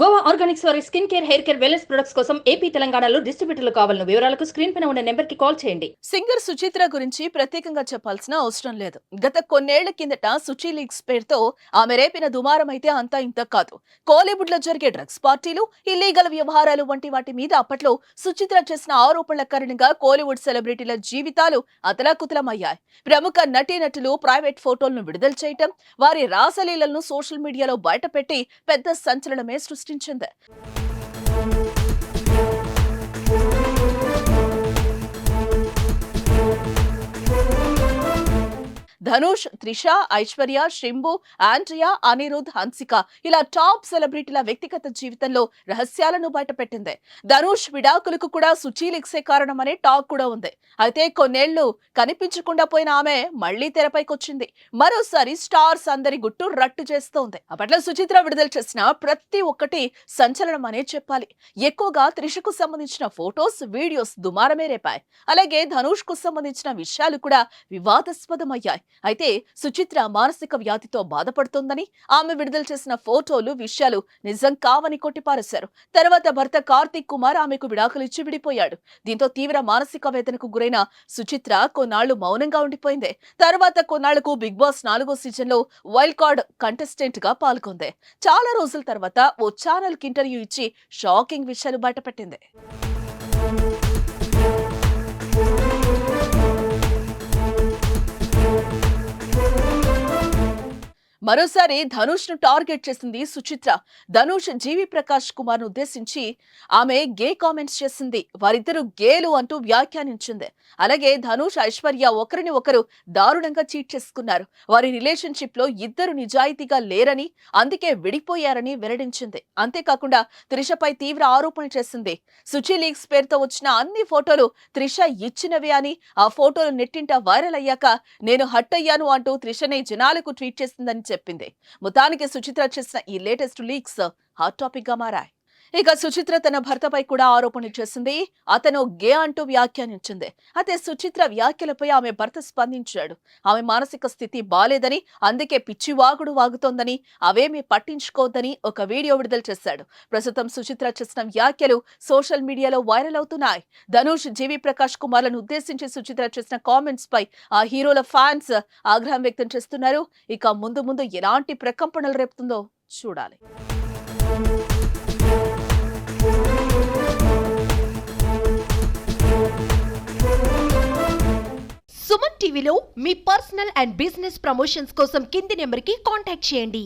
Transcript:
Goa Organics వారి skin care, hair care, wellness products కోసం AP, తెలంగాణలో డిస్ట్రిబ్యూటర్లు కావాలను వివరాలకు స్క్రీన్ పైన ఉన్న నెంబర్ కి కాల్ చేయండి. సింగర్ సుచిత్ర గురించి ప్రత్యేకంగా చెప్పాల్సిన అవసరం లేదు. గత కొన్నేళ్ల కిందట సుచి లీగ్స్ పేరుతో ఆమె రేపిన దుమారం అయితే అంతా ఇంత కాదు. కోలీవుడ్ లో జరిగే డ్రగ్స్ పార్టీలు, ఇల్లీగల్ వ్యవహారాలు వంటి వాటి మీద అప్పట్లో సుచిత్ర చేసిన ఆరోపణల కారణంగా కోలీవుడ్ సెలబ్రిటీల జీవితాలు అతలాకుతలమయ్యాయి. ప్రముఖ నటీనటులు ప్రైవేట్ ఫోటోలను విడుదల చేయటం, వారి రాసలీలలను సోషల్ మీడియాలో బయటపెట్టి పెద్ద సంచలనమే సృష్టించింది. ధనుష్, త్రిష, ఐశ్వర్య, శింబు, ఆండ్రియా, అనిరుద్, హన్సిక ఇలా టాప్ సెలబ్రిటీల వ్యక్తిగత జీవితంలో రహస్యాలను బయటపెట్టింది. ధనుష్ విడాకులకు కూడా సుచి లీగ్సే కారణమనే టాక్ కూడా ఉంది. అయితే కొన్నేళ్లు కనిపించకుండా పోయిన ఆమె మళ్లీ తెరపైకొచ్చింది. మరోసారి స్టార్స్ అందరి గుట్టు రట్టు చేస్తోంది. అప్పట్లో సుచిత్ర విడుదల చేసిన ప్రతి ఒక్కటి సంచలనం అనే చెప్పాలి. ఎక్కువగా త్రిషకు సంబంధించిన ఫోటోస్, వీడియోస్ దుమారమే రేపాయి. అలాగే ధనుష్ కు సంబంధించిన విషయాలు కూడా వివాదాస్పదమయ్యాయి. అయితే సుచిత్ర మానసిక వ్యాధితో బాధపడుతోందని, ఆమె విడుదల చేసిన ఫోటోలు, విషయాలు నిజం కావని కొట్టిపారేశారు. తర్వాత భర్త కార్తీక్ కుమార్ ఆమెకు విడాకులిచ్చి విడిపోయాడు. దీంతో తీవ్ర మానసిక వేదనకు గురైన సుచిత్ర కొన్నాళ్లు మౌనంగా ఉండిపోయింది. తర్వాత కొన్నాళ్లకు బిగ్ బాస్ 4వ సీజన్ లో వైల్డ్ కార్డ్ కంటెస్టెంట్ గా పాల్గొంది. చాలా రోజుల తర్వాత ఓ ఛానల్ కి ఇంటర్వ్యూ ఇచ్చి షాకింగ్ విషయాలు బయటపెట్టింది. మరోసారి ధనుష్ ను టార్గెట్ చేసింది సుచిత్ర. ధనుష్ జీవి ప్రకాష్ కుమార్ ను ఉద్దేశించి ఆమె గే కామెంట్స్ చేసింది. వారిద్దరు గేలు అంటూ వ్యాఖ్యానించింది. అలాగే ధనుష్, ఐశ్వర్య ఒకరిని ఒకరు దారుణంగా చీట్ చేసుకున్నారు. వారి రిలేషన్షిప్ లో ఇద్దరు నిజాయితీగా లేరని, అందుకే విడిపోయారని వెల్లడించింది. అంతేకాకుండా త్రిషపై తీవ్ర ఆరోపణ చేసింది. సుచి లీగ్స్ పేరుతో వచ్చిన అన్ని ఫోటోలు త్రిష ఇచ్చినవే అని, ఆ ఫోటోలు నెట్టింట వైరల్ అయ్యాక నేను హట్ అయ్యాను అంటూ త్రిషనే జనాలకు ట్వీట్ చేసిందని చెప్పింది. మొత్తానికి సుచిత్ర చేసిన ఈ లేటెస్ట్ లీక్స్ హాట్ టాపిక్ గా మారాయి. ఇక సుచిత్ర తన భర్తపై కూడా ఆరోపణలు చేసింది. అతను గే అంటూ వ్యాఖ్యానించింది. అయితే సుచిత్ర వ్యాఖ్యలపై ఆమె భర్త స్పందించాడు. ఆమె మానసిక స్థితి బాలేదని, అందుకే పిచ్చి వాగుడు వాగుతోందని, అవేమీ పట్టించుకోవద్దని ఒక వీడియో విడుదల చేశాడు. ప్రస్తుతం సుచిత్ర చేసిన వ్యాఖ్యలు సోషల్ మీడియాలో వైరల్ అవుతున్నాయి. ధనుష్, జీవి ప్రకాష్ కుమార్లను ఉద్దేశించి సుచిత్ర చేసిన కామెంట్స్ పై ఆ హీరోల ఫ్యాన్స్ ఆగ్రహం వ్యక్తం చేస్తున్నారు. ఇక ముందు ముందు ఎలాంటి ప్రకంపనలు రేపుతుందో చూడాలి. సుమన్ టీవీలో మీ పర్సనల్ అండ్ బిజినెస్ ప్రమోషన్స్ కోసం కింది నెంబర్కి కాంటాక్ట్ చేయండి.